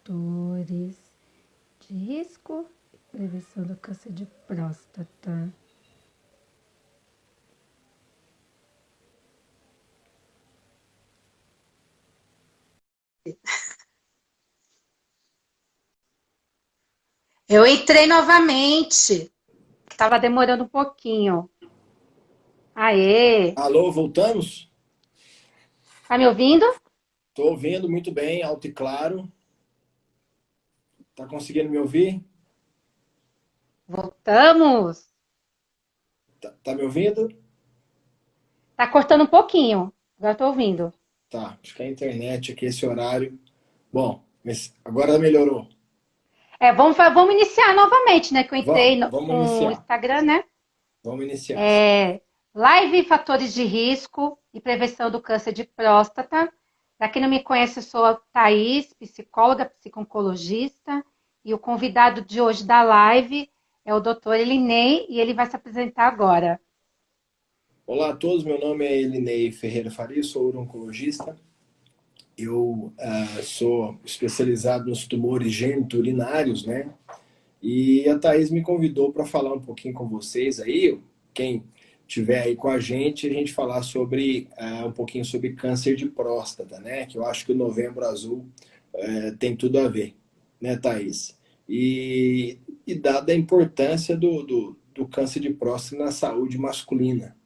fatores de risco e prevenção do câncer de próstata. Eu entrei novamente. Estava demorando um pouquinho. Aê! Alô, voltamos? Tá me ouvindo? Estou ouvindo muito bem, alto e claro. Tá conseguindo me ouvir? Voltamos! Tá me ouvindo? Tá cortando um pouquinho. Agora tô ouvindo. Tá, acho que é a internet aqui, esse horário. Bom, mas agora melhorou. Vamos iniciar novamente, né? Que eu entrei Vamos com o iniciar. Instagram, né? Vamos iniciar. Live Fatores de Risco e Prevenção do Câncer de Próstata. Para quem não me conhece, eu sou a Thaís, psicóloga, psico-oncologista, e o convidado de hoje da live é o Dr. Elinei, e ele vai se apresentar agora. Olá a todos, meu nome é Elinei Ferreira Faria, sou oncologista. Eu sou especializado nos tumores geniturinários, né? E a Thaís me convidou para falar um pouquinho com vocês aí, quem tiver aí com a gente falar sobre um pouquinho sobre câncer de próstata, né? Que eu acho que o Novembro Azul tem tudo a ver, né, Thaís? E dada a importância do câncer de próstata na saúde masculina.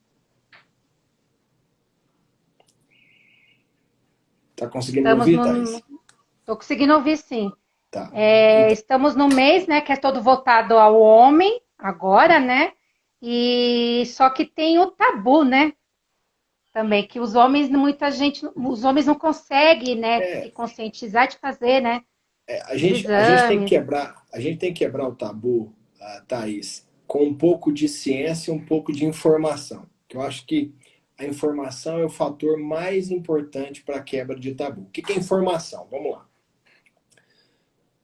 Tá conseguindo me Estamos ouvir, no. Thaís? Estou conseguindo ouvir, sim. Tá. Então, Estamos no mês, né, que é todo voltado ao homem, agora, né? E só que tem o tabu, né? Também, que os homens, os homens não conseguem, né, se é, conscientizar de fazer, né, os a gente tem que exames. quebrar o tabu, Thaís, com um pouco de ciência e um pouco de informação. Que eu acho que a informação é o fator mais importante para a quebra de tabu. O que é informação? Vamos lá.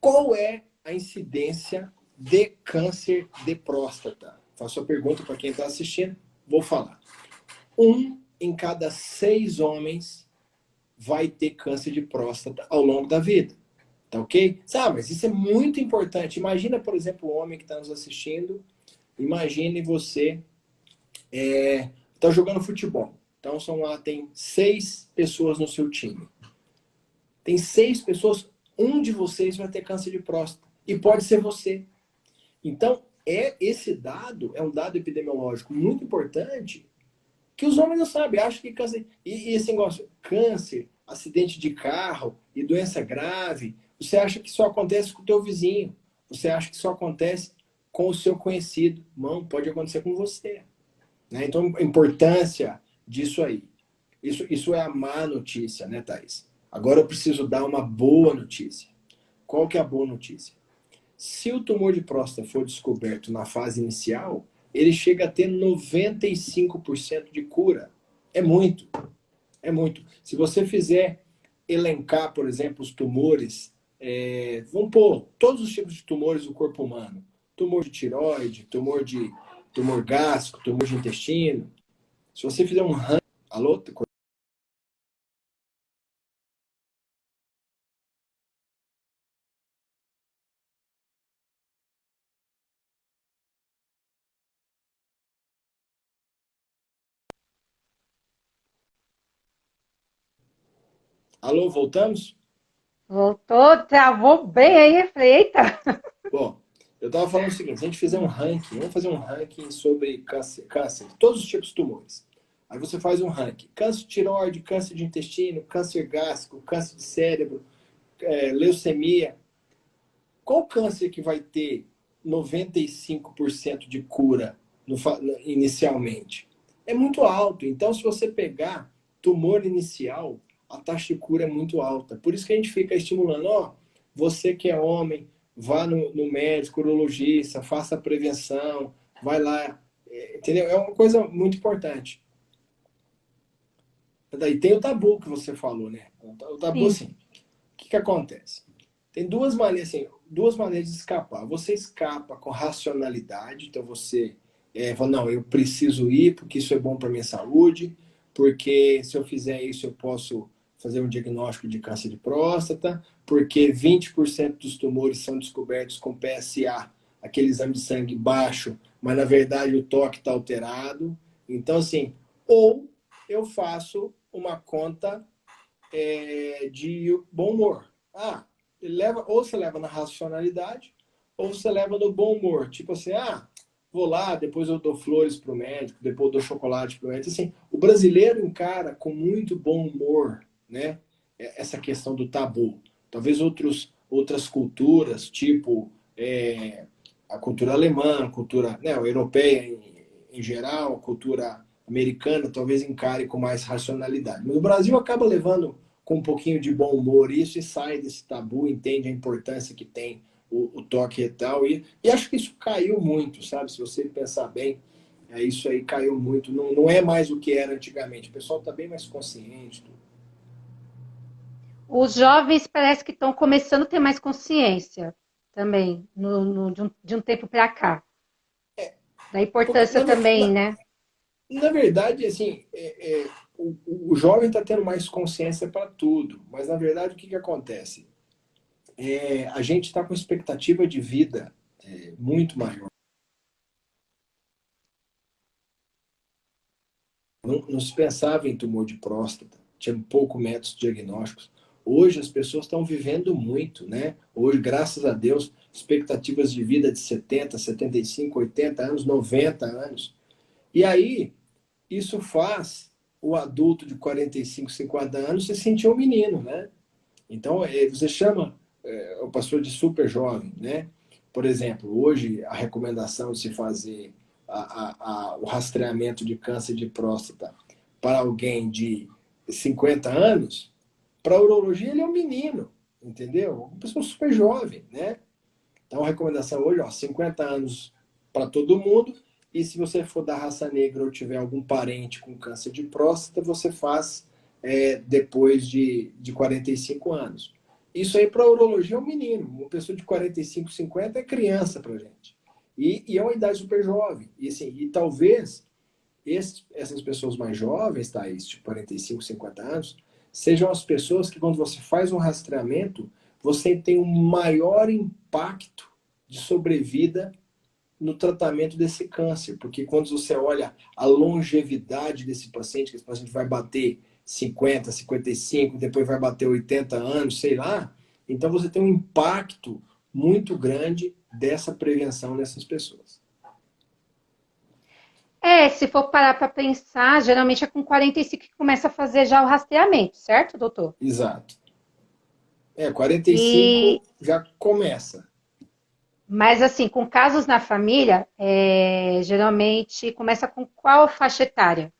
Qual é a incidência de câncer de próstata? Faço a pergunta para quem está assistindo. Vou falar. 1 em cada 6 homens vai ter câncer de próstata ao longo da vida. Tá ok? Sabe, mas isso é muito importante. Imagina, por exemplo, o homem que está nos assistindo. Imagine você está jogando futebol. Então, são lá, tem 6 pessoas no seu time. Tem 6 pessoas, um de vocês vai ter câncer de próstata. E pode ser você. Então, esse dado é um dado epidemiológico muito importante que os homens não sabem. Acham que câncer. E esse negócio, câncer, acidente de carro e doença grave, você acha que só acontece com o teu vizinho. Você acha que só acontece com o seu conhecido. Não, pode acontecer com você. Né? Então, a importância disso aí. Isso é a má notícia, né, Thaís? Agora eu preciso dar uma boa notícia. Qual que é a boa notícia? Se o tumor de próstata for descoberto na fase inicial, ele chega a ter 95% de cura. É muito, é muito. Se você fizer elencar, por exemplo, os tumores, vamos pôr todos os tipos de tumores do corpo humano. Tumor de tireoide, tumor gástrico, tumor de intestino. Se você fizer um ranking... Alô? Alô, voltamos? Voltou, travou bem aí, falei, eita. Bom, eu estava falando o seguinte, se a gente fizer um ranking, vamos fazer um ranking sobre câncer, todos os tipos de tumores. Aí você faz um ranking. Câncer de tireoide, câncer de intestino, câncer gástrico, câncer de cérebro, leucemia. Qual câncer que vai ter 95% de cura inicialmente? É muito alto. Então, se você pegar tumor inicial, a taxa de cura é muito alta. Por isso que a gente fica estimulando, você que é homem, vá no médico, urologista, faça a prevenção, vai lá. Entendeu? É uma coisa muito importante. Daí tem o tabu que você falou, né? O tabu, Sim. assim, o que acontece? Tem duas maneiras de escapar. Você escapa com racionalidade, então você fala, não, eu preciso ir porque isso é bom para minha saúde, porque se eu fizer isso eu posso fazer um diagnóstico de câncer de próstata, porque 20% dos tumores são descobertos com PSA, aquele exame de sangue baixo, mas na verdade o toque está alterado. Então, assim, ou eu faço uma conta de bom humor. Ou você leva na racionalidade, ou você leva no bom humor. Tipo assim, vou lá, depois eu dou flores pro médico, depois eu dou chocolate pro médico. Assim, o brasileiro encara com muito bom humor, né, essa questão do tabu. Talvez outras culturas, tipo a cultura alemã, a cultura, né, a europeia em geral, a cultura americana, talvez encare com mais racionalidade. Mas o Brasil acaba levando com um pouquinho de bom humor isso e sai desse tabu, entende a importância que tem o toque retal. E acho que isso caiu muito, sabe? Se você pensar bem, isso aí caiu muito. Não é mais o que era antigamente. O pessoal está bem mais consciente. Os jovens parece que estão começando a ter mais consciência também, de um tempo para cá. Da Porque, importância também, né? na verdade, assim, o jovem está tendo mais consciência para tudo. Mas, na verdade, o que acontece? A gente está com expectativa de vida muito maior. Não se pensava em tumor de próstata, tinha pouco métodos diagnósticos. Hoje as pessoas estão vivendo muito, né? Hoje, graças a Deus, expectativas de vida de 70, 75, 80 anos, 90 anos. E aí, isso faz o adulto de 45, 50 anos se sentir um menino, né? Então, você chama o pastor de super jovem, né? Por exemplo, hoje a recomendação de se fazer o rastreamento de câncer de próstata para alguém de 50 anos, para a urologia ele é um menino, entendeu? Uma pessoa super jovem, né? Então a recomendação hoje, 50 anos para todo mundo, e se você for da raça negra ou tiver algum parente com câncer de próstata, você faz depois de 45 anos. Isso aí para a urologia é um menino. Uma pessoa de 45, 50 é criança para a gente. E é uma idade super jovem. E, assim, e talvez essas pessoas mais jovens, Thaís, de 45, 50 anos, sejam as pessoas que, quando você faz um rastreamento, você tem um maior impacto de sobrevida no tratamento desse câncer. Porque quando você olha a longevidade desse paciente, que esse paciente vai bater 50, 55, depois vai bater 80 anos, sei lá, então você tem um impacto muito grande dessa prevenção nessas pessoas. Se for parar para pensar, geralmente é com 45 que começa a fazer já o rastreamento, certo, doutor? Exato. 45 já começa. Mas assim, com casos na família, geralmente começa com qual faixa etária?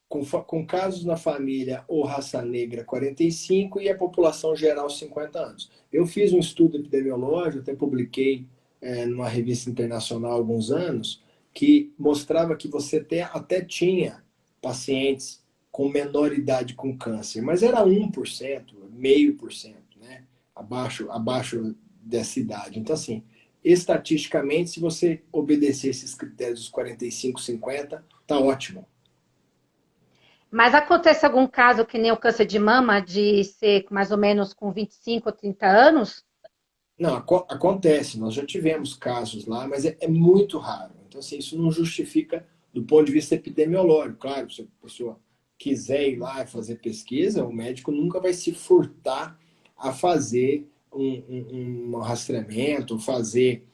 Com casos na família ou raça negra 45 e a população geral 50 anos. Eu fiz um estudo epidemiológico, até publiquei numa revista internacional há alguns anos, que mostrava que você até tinha pacientes com menor idade com câncer, mas era 1%, 0,5%, né? Abaixo dessa idade. Então, assim, estatisticamente, se você obedecer esses critérios dos 45, 50, tá ótimo. Mas acontece algum caso que nem o câncer de mama, de ser mais ou menos com 25 ou 30 anos? Não, acontece, nós já tivemos casos lá, mas é muito raro. Então, assim, isso não justifica do ponto de vista epidemiológico. Claro, se a pessoa quiser ir lá e fazer pesquisa, o médico nunca vai se furtar a fazer um rastreamento, fazer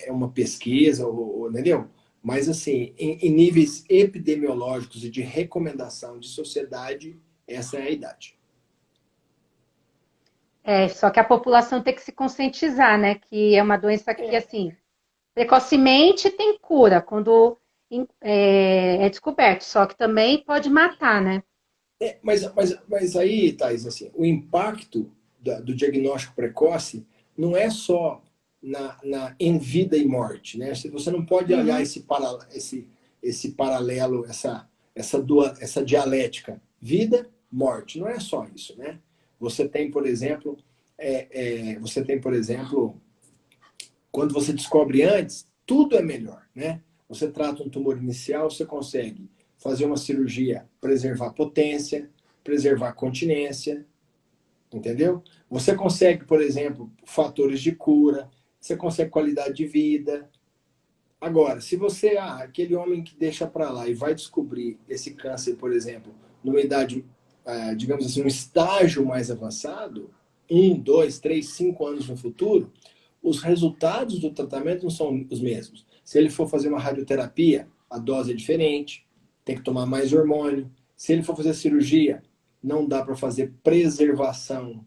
uma pesquisa, entendeu? Mas, assim, em níveis epidemiológicos e de recomendação de sociedade, essa é a idade. Só que a população tem que se conscientizar, né? Que é uma doença que, assim, precocemente tem cura quando é descoberto, só que também pode matar, né? Mas aí, Thais, assim, o impacto do diagnóstico precoce não é só em vida e morte, né? Você não pode olhar Uhum. esse paralelo, essa dialética, vida, morte. Não é só isso, né? Você tem, por exemplo, quando você descobre antes, tudo é melhor, né? Você trata um tumor inicial, você consegue fazer uma cirurgia, preservar potência, preservar continência, entendeu? Você consegue, por exemplo, fatores de cura, você consegue qualidade de vida. Agora, se você, aquele homem que deixa para lá e vai descobrir esse câncer, por exemplo, numa idade, digamos assim, um estágio mais avançado, 1, 2, 3, 5 anos no futuro, os resultados do tratamento não são os mesmos. Se ele for fazer uma radioterapia, a dose é diferente, tem que tomar mais hormônio. Se ele for fazer cirurgia, não dá para fazer preservação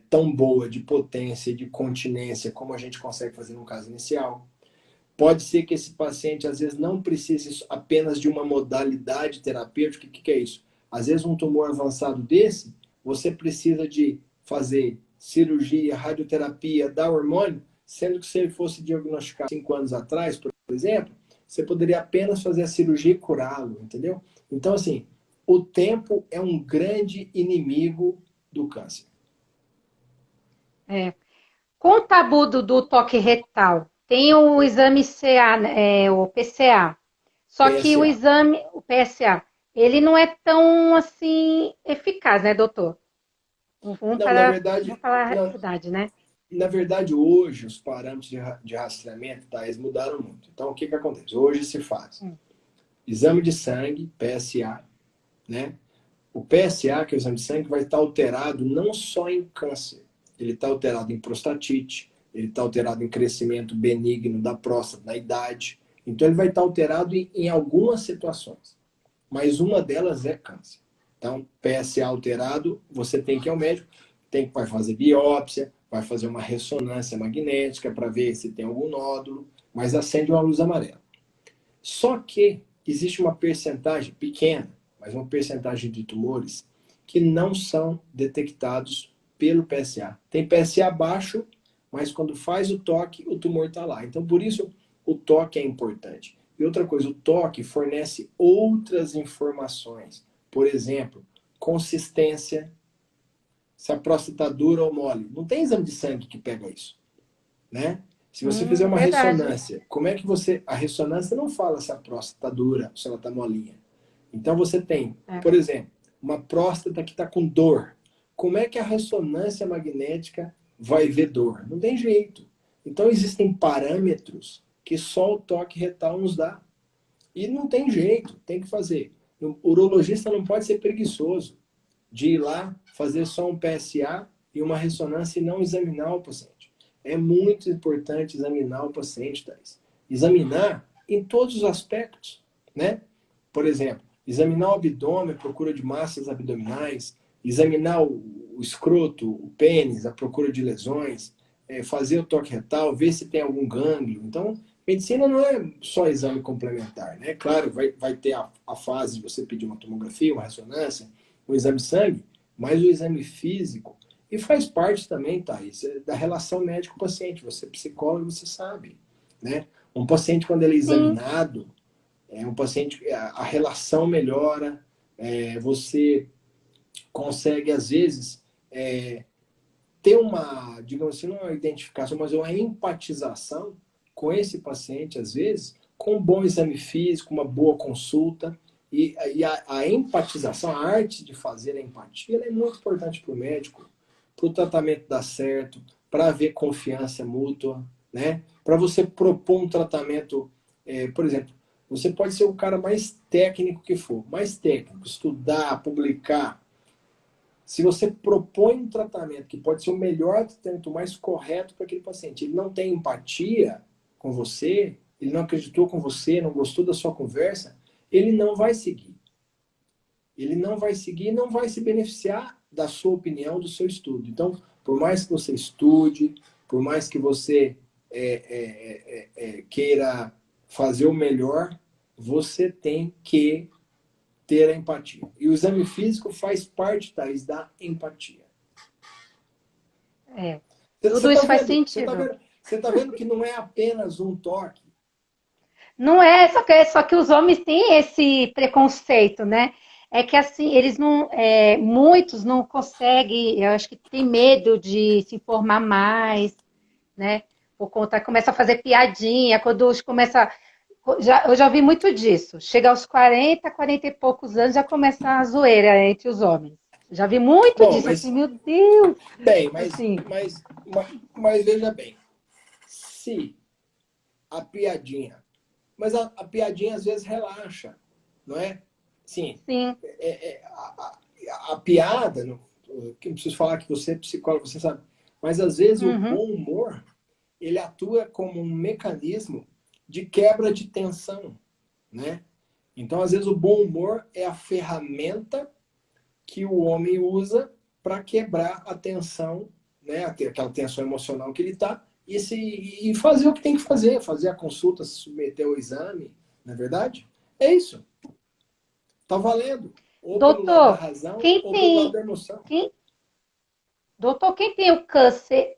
tão boa de potência e de continência como a gente consegue fazer no caso inicial. Pode ser que esse paciente, às vezes, não precise apenas de uma modalidade terapêutica. O que é isso? Às vezes, um tumor avançado desse, você precisa de fazer cirurgia, radioterapia, dar hormônio, sendo que se ele fosse diagnosticado 5 anos atrás, por exemplo, você poderia apenas fazer a cirurgia e curá-lo, entendeu? Então, assim, o tempo é um grande inimigo do câncer. Com o tabu do toque retal, tem o exame CA, o PCA. Só que o PSA. exame, o PSA, ele não é tão assim eficaz, né, doutor? Vamos Não, na falar a não, verdade, né? na verdade, hoje, os parâmetros de rastreamento, tá, eles mudaram muito. Então, o que acontece? Hoje se faz exame de sangue, PSA, né? O PSA, que é o exame de sangue, vai estar alterado não só em câncer, ele está alterado em prostatite, ele está alterado em crescimento benigno da próstata na idade. Então, ele vai estar alterado em algumas situações, mas uma delas é câncer. Então, PSA alterado, você tem que ir ao médico, vai fazer biópsia, vai fazer uma ressonância magnética para ver se tem algum nódulo, mas acende uma luz amarela. Só que existe uma percentagem pequena, mas uma percentagem de tumores que não são detectados pelo PSA. Tem PSA baixo, mas quando faz o toque, o tumor está lá. Então, por isso, o toque é importante. E outra coisa, o toque fornece outras informações. Por exemplo, consistência, se a próstata está dura ou mole. Não tem exame de sangue que pega isso, né? Se você fizer uma Verdade. ressonância, como é que você... A ressonância não fala se a próstata está dura ou se ela está molinha. Então você tem, por exemplo, uma próstata que está com dor. Como é que a ressonância magnética vai ver dor? Não tem jeito. Então existem parâmetros que só o toque retal nos dá. E não tem jeito, tem que fazer. O urologista não pode ser preguiçoso de ir lá fazer só um PSA e uma ressonância e não examinar o paciente. É muito importante examinar o paciente, Thais. Examinar em todos os aspectos, né? Por exemplo, examinar o abdômen, a procura de massas abdominais, examinar o escroto, o pênis, a procura de lesões, fazer o toque retal, ver se tem algum gânglio. Então, medicina não é só exame complementar, né? Claro, vai ter a fase de você pedir uma tomografia, uma ressonância, um exame de sangue, mas o exame físico, e faz parte também, Thaís, da relação médico-paciente. Você é psicólogo, você sabe, né? Um paciente, quando ele é Sim. examinado, um paciente, a relação melhora, você consegue, às vezes, ter uma, digamos assim, não é uma identificação, mas uma empatização com esse paciente, às vezes, com um bom exame físico, uma boa consulta. E a empatização, a arte de fazer a empatia, ela é muito importante para o médico, para o tratamento dar certo, para haver confiança mútua, né? Para você propor um tratamento, por exemplo, você pode ser o cara mais técnico que for, mais técnico, estudar, publicar. Se você propõe um tratamento que pode ser o melhor tratamento, o mais correto para aquele paciente, ele não tem empatia com você, ele não acreditou com você, não gostou da sua conversa, ele não vai seguir. Ele não vai seguir e não vai se beneficiar da sua opinião, do seu estudo. Então, por mais que você estude, por mais que você queira fazer o melhor, você tem que ter a empatia. E o exame físico faz parte, Thaís, da empatia. Tudo isso faz sentido. Você está vendo que não é apenas um toque. Não é, só que os homens têm esse preconceito, né? É que assim, eles não, muitos não conseguem, eu acho que tem medo de se informar mais, né? Por conta, começa a fazer piadinha, quando começa. Eu já vi muito disso. Chega aos 40 e poucos anos, já começa a zoeira entre os homens. Já vi muito Bom, disso, assim, meu Deus. bem, Assim, mas veja bem, se a piadinha, mas a piadinha às vezes relaxa, não é? Sim, sim. a piada, que não preciso falar que você é psicólogo, você sabe, mas às vezes o Uhum, bom humor, ele atua como um mecanismo de quebra de tensão, né? Então, às vezes, o bom humor é a ferramenta que o homem usa para quebrar a tensão, né? Aquela tensão emocional que ele está, e fazer o que tem que fazer a consulta, se submeter ao exame, não é verdade? É isso. Tá valendo. Ou pelo lado da doutor, razão, quem ou pelo lado tem, da emoção. quem, doutor, quem tem o câncer,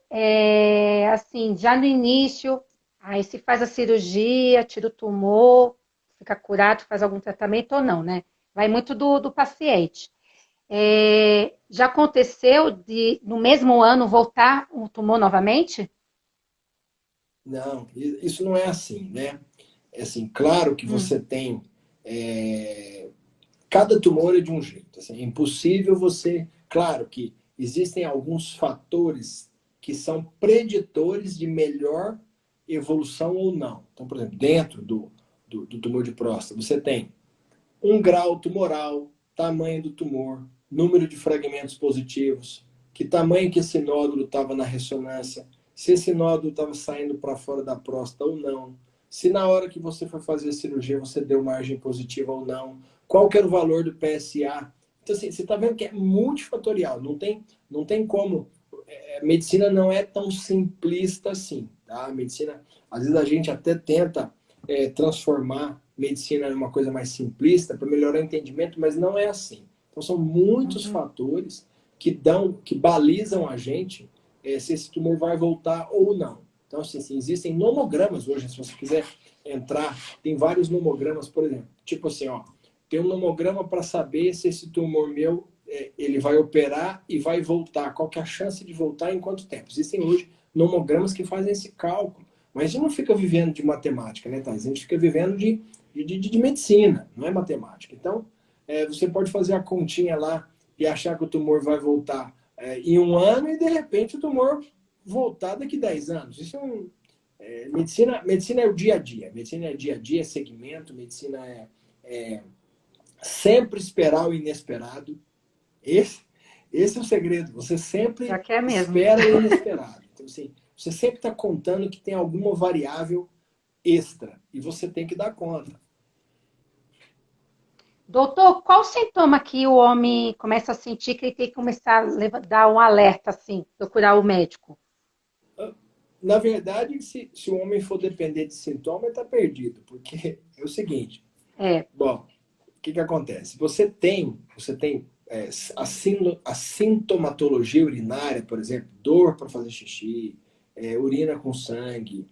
assim, já no início, aí se faz a cirurgia, tira o tumor, fica curado, faz algum tratamento ou não, né? Vai muito do paciente. Já aconteceu de, no mesmo ano, voltar o tumor novamente? Não, isso não é assim, né? É assim, claro que Hum, você tem. é, Cada tumor é de um jeito. Assim, é impossível você. Claro que existem alguns fatores que são preditores de melhor evolução ou não. Então, por exemplo, dentro do tumor de próstata, você tem um grau tumoral, tamanho do tumor, número de fragmentos positivos, que tamanho que esse nódulo estava na ressonância, se esse nódulo estava saindo para fora da próstata ou não, se na hora que você foi fazer a cirurgia você deu margem positiva ou não, qual que era o valor do PSA. Então, assim, você está vendo que é multifatorial, não tem como. A medicina não é tão simplista assim, tá? A medicina, às vezes a gente até tenta transformar medicina em uma coisa mais simplista para melhorar o entendimento, mas não é assim. Então são muitos uhum. fatores que balizam a gente se esse tumor vai voltar ou não. Então, assim, existem nomogramas hoje, se você quiser entrar, tem vários nomogramas, por exemplo. Tipo assim, ó, tem um nomograma para saber se esse tumor meu ele vai operar e vai voltar. Qual que é a chance de voltar em quanto tempo? Existem hoje nomogramas que fazem esse cálculo. Mas a gente não fica vivendo de matemática, né, Thais? A gente fica vivendo de medicina, não é matemática. Então, você pode fazer a continha lá e achar que o tumor vai voltar em um ano e, de repente, o tumor voltar daqui 10 anos. Isso medicina é o dia a dia. Medicina é dia a dia, é segmento. Medicina é sempre esperar o inesperado. Esse, esse é o segredo. Você Já sempre que é mesmo. espera o inesperado. Então, assim, você sempre está contando que tem alguma variável extra e você tem que dar conta. Doutor, qual sintoma que o homem começa a sentir que ele tem que começar a dar um alerta, assim, procurar o médico? Na verdade, se o homem for depender de sintoma, ele está perdido, porque é o seguinte. É, Bom, o que acontece? Você tem a sintomatologia urinária, por exemplo, dor para fazer xixi, urina com sangue,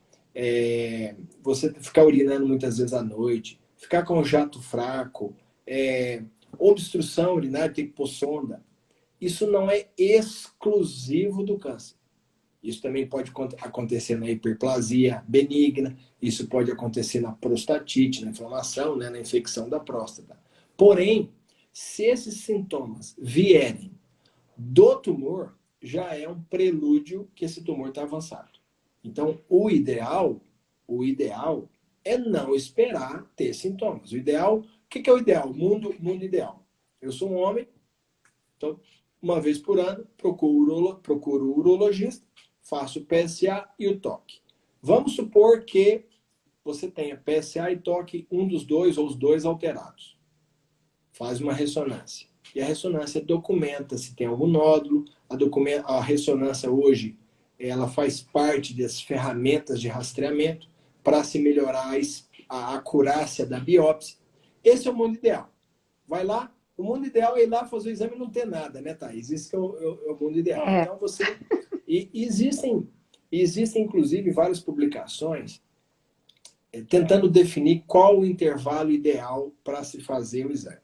você ficar urinando muitas vezes à noite, ficar com o jato fraco, obstrução urinária, tem que pôr sonda. Isso não é exclusivo do câncer. Isso também pode acontecer na hiperplasia benigna, isso pode acontecer na prostatite, na inflamação, né, na infecção da próstata. Porém, se esses sintomas vierem do tumor, já é um prelúdio que esse tumor está avançado. Então, o ideal é não esperar ter sintomas. O que é o ideal? Mundo ideal. Eu sou um homem, então, uma vez por ano, procuro o urologista, faço o PSA e o toque. Vamos supor que você tenha PSA e toque, um dos dois ou os dois alterados. Faz uma ressonância. E a ressonância documenta se tem algum nódulo. A ressonância hoje ela faz parte das ferramentas de rastreamento para se melhorar a acurácia da biópsia. Esse é o mundo ideal. Vai lá, o mundo ideal é ir lá fazer o exame e não ter nada, né, Thaís? Isso que é o mundo ideal. é. Então, existem, inclusive, várias publicações tentando definir qual o intervalo ideal para se fazer o exame.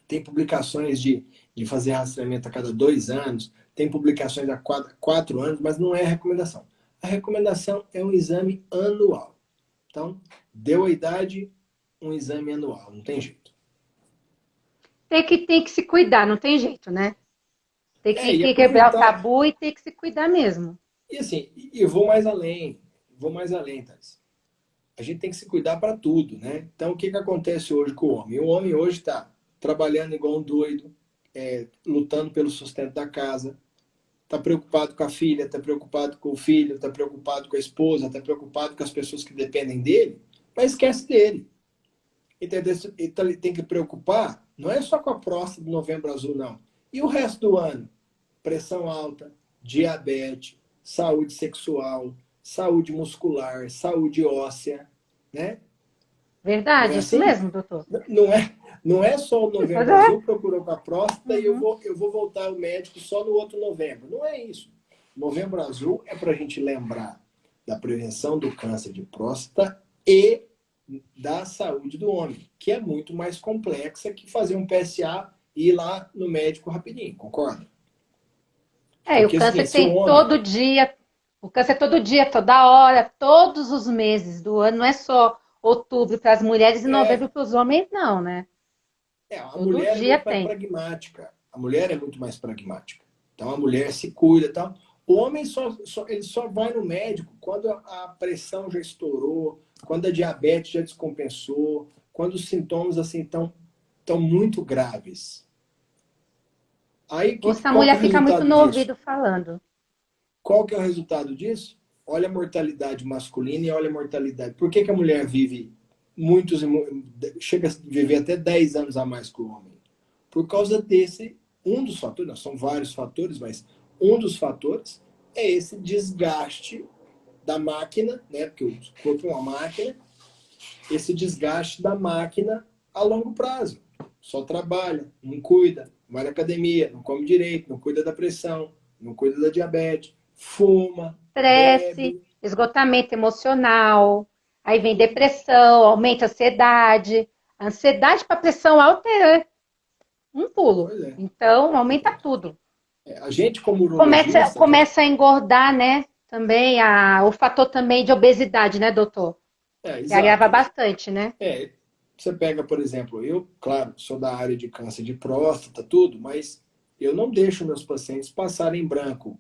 Tem publicações de fazer rastreamento a cada 2 anos, tem publicações a 4 anos, mas não é a recomendação. A recomendação é um exame anual. Então, deu a idade, um exame anual, não tem jeito. tem que se cuidar, não tem jeito, né? Tem E que quebrar o aproveitar. tabu e tem que se cuidar mesmo. E assim, eu vou mais além, Thais. A gente tem que se cuidar para tudo, né? Então, o que acontece hoje com o homem? O homem hoje está trabalhando igual um doido, lutando pelo sustento da casa, está preocupado com a filha, está preocupado com o filho, está preocupado com a esposa, está preocupado com as pessoas que dependem dele, mas esquece dele. Entendeu? Então, ele tem que preocupar, não é só com a próstata do Novembro Azul, não. E o resto do ano? Pressão alta, diabetes, saúde sexual, saúde muscular, saúde óssea, né? Não é Verdade, isso assim? mesmo, doutor. Não é só o Pois Novembro é. Azul procurou com a próstata e Uhum. eu vou voltar ao médico só no outro novembro. Não é isso. Novembro Azul é para a gente lembrar da prevenção do câncer de próstata e da saúde do homem, que é muito mais complexa que fazer um PSA e ir lá no médico rapidinho, concorda? E o Porque assim, câncer se o tem homem. todo dia, o câncer todo dia, toda hora, todos os meses do ano, não é só outubro para as mulheres e É, novembro para os homens, não, né? a Todo mulher é dia muito mais tem. pragmática. A mulher é muito mais pragmática. Então a mulher se cuida e tal. O homem ele só vai no médico quando a pressão já estourou, quando a diabetes já descompensou, quando os sintomas assim estão muito graves. Aí Ou se a qual que é mulher o fica muito resultado no disso? ouvido falando. Qual que é o resultado disso? Olha a mortalidade masculina e olha a mortalidade. Por que a mulher vive chega a viver até 10 anos a mais que o homem? Por causa desse, um dos fatores, não são vários fatores, mas um dos fatores é esse desgaste da máquina, né? Porque o corpo é uma máquina, esse desgaste da máquina a longo prazo. Só trabalha, não cuida, vai na academia, não come direito, não cuida da pressão, não cuida da diabetes, fuma, Estresse, bebe. esgotamento emocional, aí vem depressão, aumenta a ansiedade. A ansiedade para pressão alta é um pulo. Pois é. Então, aumenta tudo. A gente, como Começa, urologista, começa a engordar, né? Também o fator também de obesidade, né, doutor? Que agrava exato. bastante, né? Você pega, por exemplo, eu, claro, sou da área de câncer de próstata, tudo, mas eu não deixo meus pacientes passarem em branco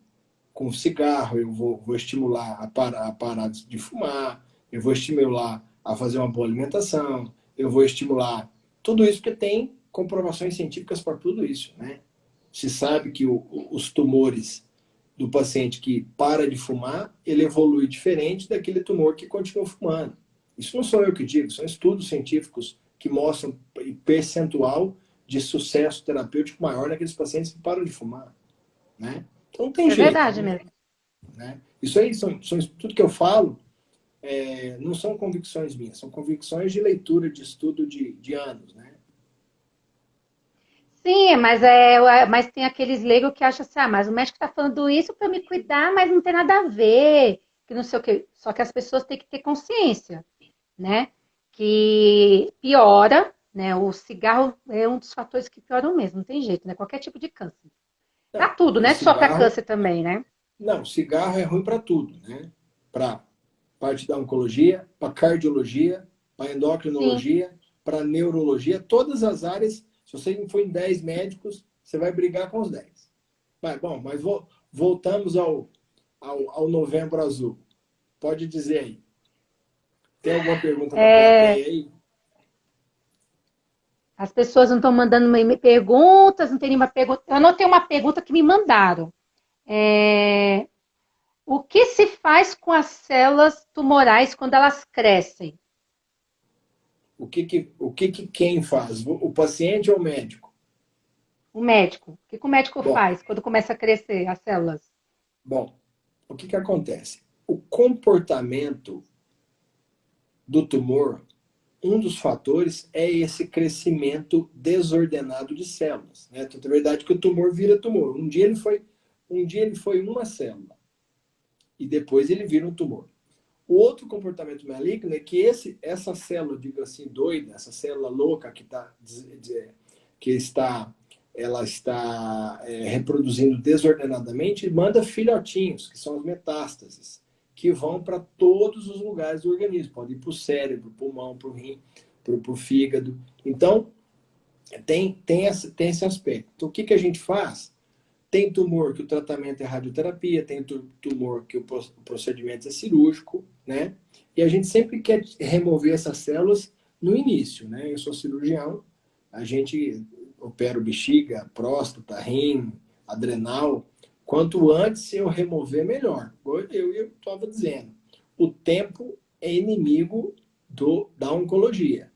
com cigarro, eu vou estimular a parar de fumar, eu vou estimular a fazer uma boa alimentação, eu vou estimular tudo isso, porque tem comprovações científicas para tudo isso, né? Se sabe que os tumores do paciente que para de fumar, ele evolui diferente daquele tumor que continua fumando. Isso não sou eu que digo, são estudos científicos que mostram percentual de sucesso terapêutico maior naqueles pacientes que param de fumar, né? Então não tem É jeito, verdade mesmo. né? Isso aí tudo que eu falo não são convicções minhas, são convicções de leitura, de estudo de anos, né? Sim, mas tem aqueles leigos que acham assim, mas o médico está falando isso para me cuidar, mas não tem nada a ver, que não sei o quê. Só que as pessoas têm que ter consciência, né? Que piora, né? O cigarro é um dos fatores que pioram mesmo, não tem jeito, né? Qualquer tipo de câncer. Para Não, tudo, o né? Só para cigarro, câncer também, né? não, cigarro é ruim para tudo, né? Para parte da oncologia, para cardiologia, para Sim. endocrinologia, para neurologia, todas as áreas. Se você for em 10 médicos, você vai brigar com os 10. Bom, mas voltamos ao Novembro Azul. Pode dizer aí. Tem alguma pergunta da plateia aí? As pessoas não estão mandando perguntas, não tem nenhuma pergunta. Eu anotei uma pergunta que me mandaram. É, O que se faz com as células tumorais quando elas crescem? O que quem faz? O paciente ou o médico? O médico. O que o médico Bom, faz quando começa a crescer as células? bom, o que acontece? O comportamento do tumor, um dos fatores é esse crescimento desordenado de células, né? Então, é verdade que o tumor vira tumor. Um dia ele foi uma célula e depois ele vira um tumor. O outro comportamento maligno é que essa célula, digo assim, doida, essa célula louca que está, ela está reproduzindo desordenadamente, manda filhotinhos, que são as metástases, que vão para todos os lugares do organismo. Pode ir para o cérebro, pulmão, para o rim, para o fígado. Então, tem esse aspecto. Então, o que a gente faz? Tem tumor que o tratamento é radioterapia, tem tumor que o procedimento é cirúrgico, né? E a gente sempre quer remover essas células no início, né? Eu sou cirurgião, a gente opera bexiga, próstata, rim, adrenal. Quanto antes eu remover, melhor. Eu estava dizendo, o tempo é inimigo da oncologia.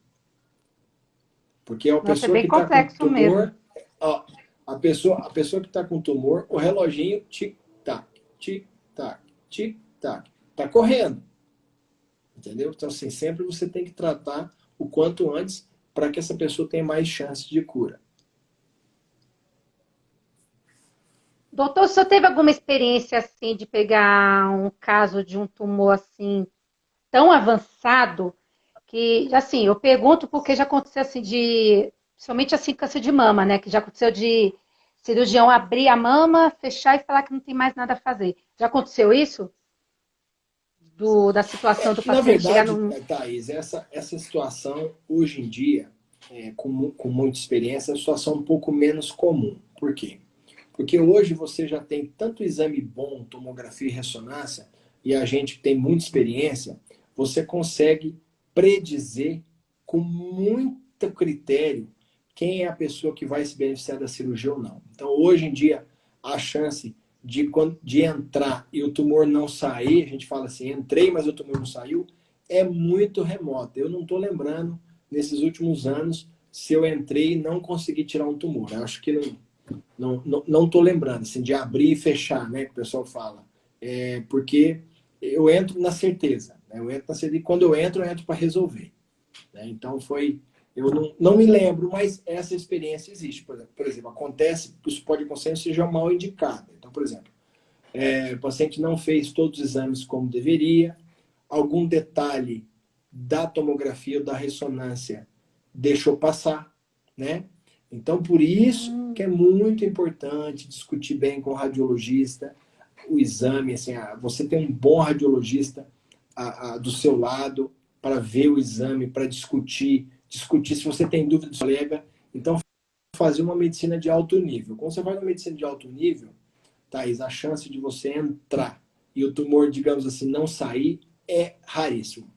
Porque a Nossa, é pessoa bem que está com complexo mesmo. tumor, ó, a pessoa que está com tumor, o reloginho tic-tac, tic-tac, tic-tac, está correndo. Entendeu? Então, assim, sempre você tem que tratar o quanto antes para que essa pessoa tenha mais chance de cura. Doutor, o senhor teve alguma experiência assim de pegar um caso de um tumor assim tão avançado que, assim, eu pergunto porque já aconteceu assim de, somente assim câncer de mama, né? Que já aconteceu de cirurgião abrir a mama, fechar e falar que não tem mais nada a fazer. Já aconteceu isso? Da situação do Na paciente chegar verdade, num. Thaís, essa situação, hoje em dia, com muita experiência, é uma situação um pouco menos comum. Por quê? Porque hoje você já tem tanto exame bom, tomografia e ressonância, e a gente tem muita experiência, você consegue predizer com muito critério quem é a pessoa que vai se beneficiar da cirurgia ou não. Então, hoje em dia, a chance de entrar e o tumor não sair, a gente fala assim, entrei, mas o tumor não saiu, é muito remota. Eu não estou lembrando, nesses últimos anos, se eu entrei e não consegui tirar um tumor. Eu acho que não estou lembrando, assim, de abrir e fechar, né, que o pessoal fala. Porque eu entro na certeza. Né? Eu entro na certeza, e quando eu entro para resolver. Né? Então, eu não me lembro, mas essa experiência existe. Por exemplo, acontece que o suporte de consciência seja mal indicado. Então, por exemplo, o paciente não fez todos os exames como deveria, algum detalhe da tomografia ou da ressonância deixou passar, né? Então, por isso que é muito importante discutir bem com o radiologista o exame, assim, você tem um bom radiologista do seu lado para ver o exame, para discutir se você tem dúvida do seu colega. Então, fazer uma medicina de alto nível. Quando você faz uma medicina de alto nível, Thaís, a chance de você entrar e o tumor, digamos assim, não sair é raríssimo.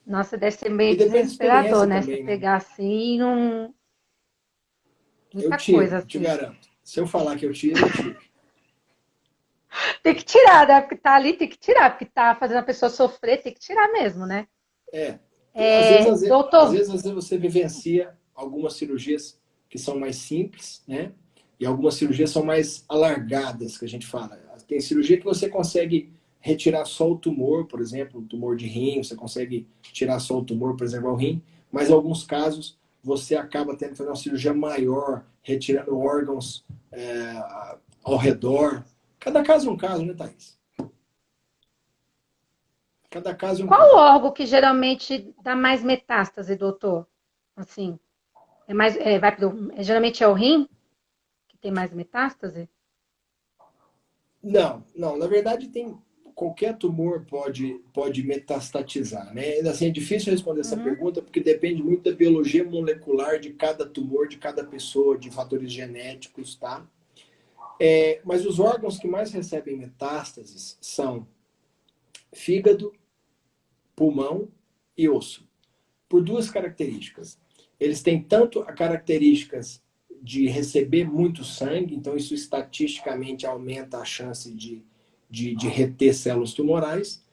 Nossa, deve ser E meio depende de desesperador, experiência né? Você também, né? pegar assim, Eu muita tiro, coisa te assim. garanto. Se eu falar que eu tiro, eu tiro. Tem que tirar, né? Porque tá ali, tem que tirar, porque tá fazendo a pessoa sofrer, tem que tirar mesmo, né? É. Às vezes, às Doutor, vezes, às vezes você vivencia algumas cirurgias que são mais simples, né? E algumas cirurgias são mais alargadas, que a gente fala. Tem cirurgia que você consegue retirar só o tumor, por exemplo, o tumor de rim, você consegue tirar só o tumor, preservar o rim, mas em alguns casos você acaba tendo que fazer uma cirurgia maior, retirando órgãos ao redor. Cada caso é um caso, né, Thaís? Cada caso é um qual o caso. órgão que geralmente dá mais metástase, doutor? Assim, geralmente é o rim que tem mais metástase? Não, na verdade tem qualquer tumor pode metastatizar, né? Assim, é difícil responder essa Uhum. pergunta porque depende muito da biologia molecular de cada tumor, de cada pessoa, de fatores genéticos, tá? Mas os órgãos que mais recebem metástases são fígado, pulmão e osso, por duas características. Eles têm tanto as características de receber muito sangue, então isso estatisticamente aumenta a chance de reter células tumorais,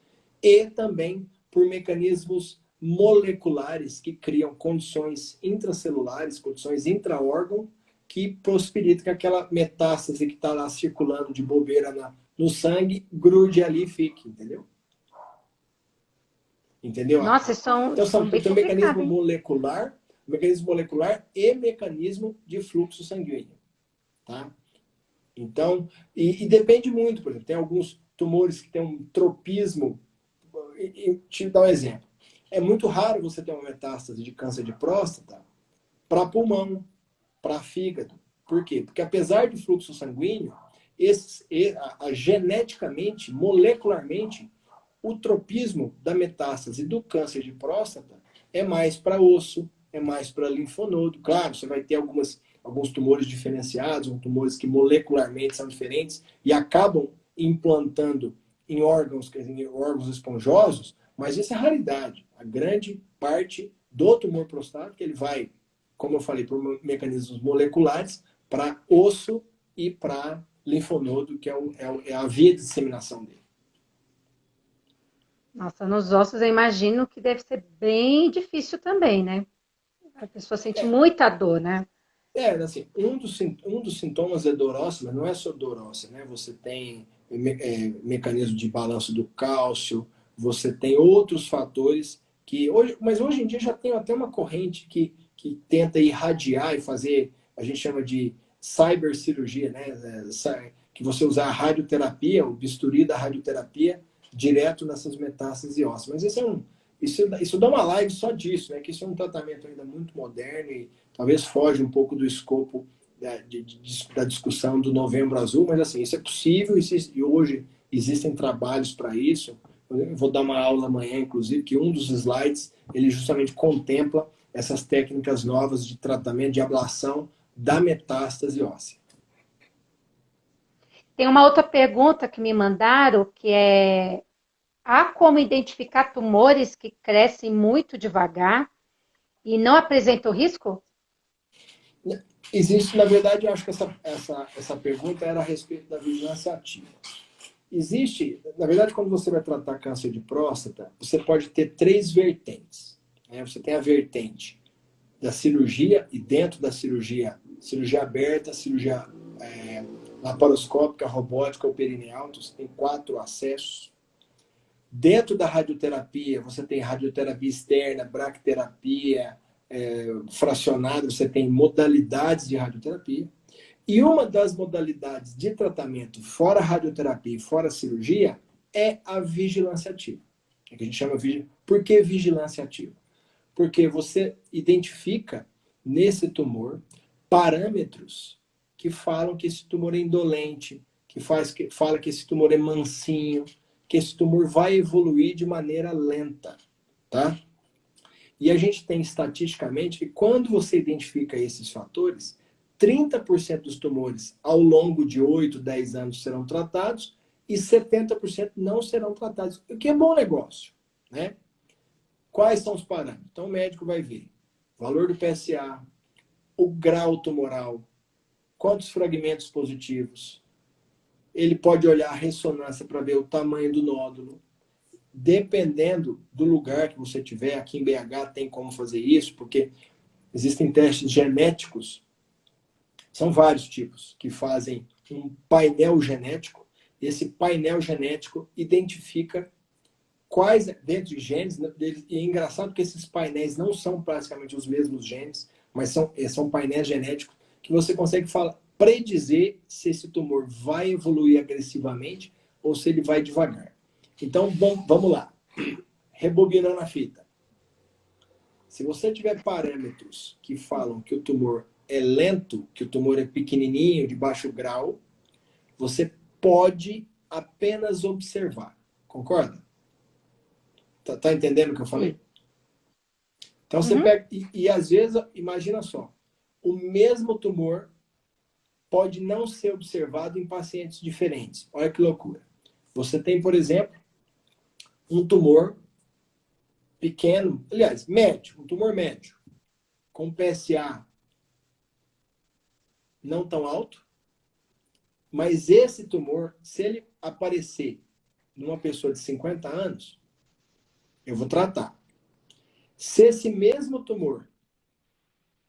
e também por mecanismos moleculares que criam condições intracelulares, condições intraórgão, que possibilitam que aquela metástase que está lá circulando de bobeira no sangue grude ali e fique, entendeu? Entendeu? Nossa, Então, são bem tem complicados, hein? mecanismo molecular e mecanismo de fluxo sanguíneo, tá? Então, e depende muito, por exemplo, tem alguns tumores que têm um tropismo. Te dar um exemplo. É muito raro você ter uma metástase de câncer de próstata para pulmão, para fígado. Por quê? Porque apesar do fluxo sanguíneo, geneticamente, molecularmente, o tropismo da metástase do câncer de próstata é mais para osso, é mais para linfonodo. Claro, você vai ter alguns tumores diferenciados, tumores que molecularmente são diferentes e acabam implantando em órgãos, quer dizer, em órgãos esponjosos, mas isso é raridade. A grande parte do tumor prostático, ele vai, como eu falei, por mecanismos moleculares, para osso e para linfonodo, que é a via de disseminação dele. Nossa, nos ossos eu imagino que deve ser bem difícil também, né? A pessoa sente muita dor, né? Assim, um dos sintomas é dorose, mas não é só dorose, né? Você tem mecanismo de balanço do cálcio, você tem outros fatores mas hoje em dia já tem até uma corrente que tenta irradiar e fazer, a gente chama de cybercirurgia, né? Que você usar a radioterapia, o bisturi da radioterapia, direto nessas metástases ósseas. Mas isso dá uma live só disso, né? Que isso é um tratamento ainda muito moderno e talvez foge um pouco do escopo da discussão do Novembro Azul, mas assim, isso é possível e hoje existem trabalhos para isso. Eu vou dar uma aula amanhã, inclusive, que um dos slides, ele justamente contempla essas técnicas novas de tratamento, de ablação da metástase óssea. Tem uma outra pergunta que me mandaram, que é: há como identificar tumores que crescem muito devagar e não apresentam risco? Existe, na verdade, eu acho que essa pergunta era a respeito da vigilância ativa. Existe, na verdade, quando você vai tratar câncer de próstata, você pode ter 3 vertentes. Né? Você tem a vertente da cirurgia e dentro da cirurgia aberta, cirurgia laparoscópica, robótica ou perineal, então você tem 4 acessos. Dentro da radioterapia, você tem radioterapia externa, braquiterapia, fracionada, você tem modalidades de radioterapia. E uma das modalidades de tratamento, fora radioterapia e fora cirurgia, é a vigilância ativa. É que a gente chama Por que vigilância ativa? Porque você identifica nesse tumor parâmetros que falam que esse tumor é indolente, que fala que esse tumor é mansinho, que esse tumor vai evoluir de maneira lenta, tá? E a gente tem estatisticamente que quando você identifica esses fatores, 30% dos tumores ao longo de 8, 10 anos serão tratados e 70% não serão tratados, o que é bom negócio, né? Quais são os parâmetros? Então o médico vai ver o valor do PSA, o grau tumoral, quantos fragmentos positivos. Ele pode olhar a ressonância para ver o tamanho do nódulo. Dependendo do lugar que você tiver, aqui em BH tem como fazer isso, porque existem testes genéticos, são vários tipos, que fazem um painel genético. Esse painel genético identifica quais, dentro de genes, e é engraçado que esses painéis não são praticamente os mesmos genes, mas são painéis genéticos que você consegue predizer se esse tumor vai evoluir agressivamente ou se ele vai devagar. Então, bom, vamos lá. Rebobinando a fita. Se você tiver parâmetros que falam que o tumor é lento, que o tumor é pequenininho, de baixo grau, você pode apenas observar. Concorda? Tá entendendo o que eu falei? Então você pega... E às vezes, imagina só. O mesmo tumor pode não ser observado em pacientes diferentes. Olha que loucura. Você tem, por exemplo, um tumor pequeno, aliás, médio, um tumor médio, com PSA não tão alto, mas esse tumor, se ele aparecer numa pessoa de 50 anos, eu vou tratar. Se esse mesmo tumor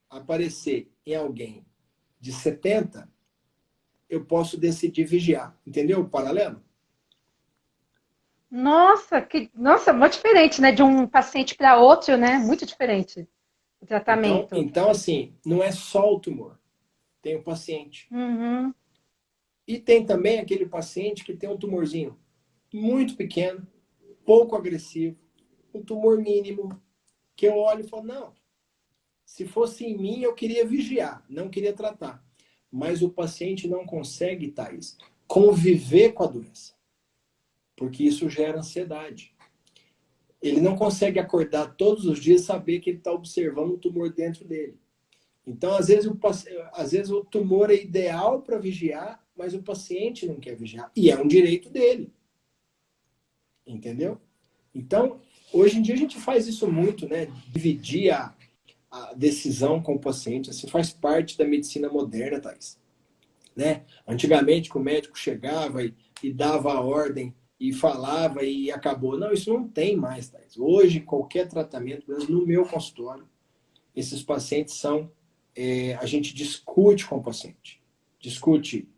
aparecer em alguém de 70, eu posso decidir vigiar. Entendeu o paralelo? Nossa, muito diferente, né? De um paciente para outro, né? Muito diferente o tratamento. Então, assim, não é só o tumor. Tem o paciente. E tem também aquele paciente que tem um tumorzinho muito pequeno, pouco agressivo, um tumor mínimo, que eu olho e falo, não, se fosse em mim, eu queria vigiar, não queria tratar. Mas o paciente não consegue, Thaís, conviver com a doença. Porque isso gera ansiedade. Ele não consegue acordar todos os dias e saber que ele está observando um tumor dentro dele. Então, às vezes o tumor é ideal para vigiar, mas o paciente não quer vigiar. E é um direito dele. Entendeu? Então, hoje em dia a gente faz isso muito, né? Dividir a decisão com o paciente. Assim, faz parte da medicina moderna, Thais. Né? Antigamente, que o médico chegava e dava a ordem e falava e acabou. Não, isso não tem mais, Thais. Hoje, qualquer tratamento, mesmo no meu consultório, esses pacientes são... a gente discute com o paciente. Discute,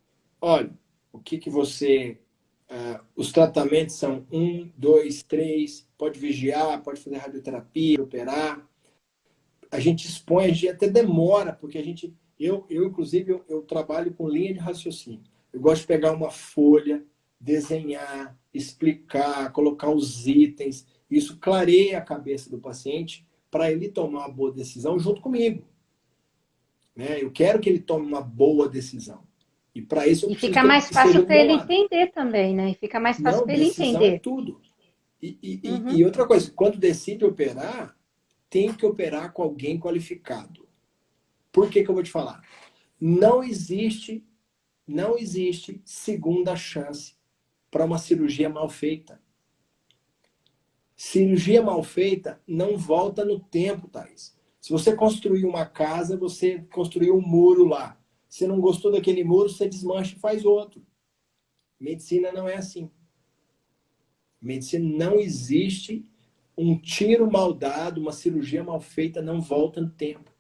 olha, o que você... os tratamentos são 1, 2, 3, pode vigiar, pode fazer radioterapia, operar. A gente expõe, a gente até demora, porque inclusive, eu trabalho com linha de raciocínio. Eu gosto de pegar uma folha, desenhar, explicar, colocar os itens. Isso clareia a cabeça do paciente para ele tomar uma boa decisão junto comigo. Né? Eu quero que ele tome uma boa decisão. E para isso eu E preciso fica que ele mais esteja fácil do para meu ele lado. entender também, né? E fica mais fácil Não, para ele decisão é entender. tudo. Uhum. E outra coisa, quando decide operar, tem que operar com alguém qualificado. Por que eu vou te falar? Não existe segunda chance para uma cirurgia mal feita. Cirurgia mal feita não volta no tempo, Thaís. Se você construir uma casa, você construiu um muro lá. Se não gostou daquele muro, você desmancha e faz outro. Medicina não é assim. Medicina não existe um tiro mal dado, uma cirurgia mal feita não volta no tempo.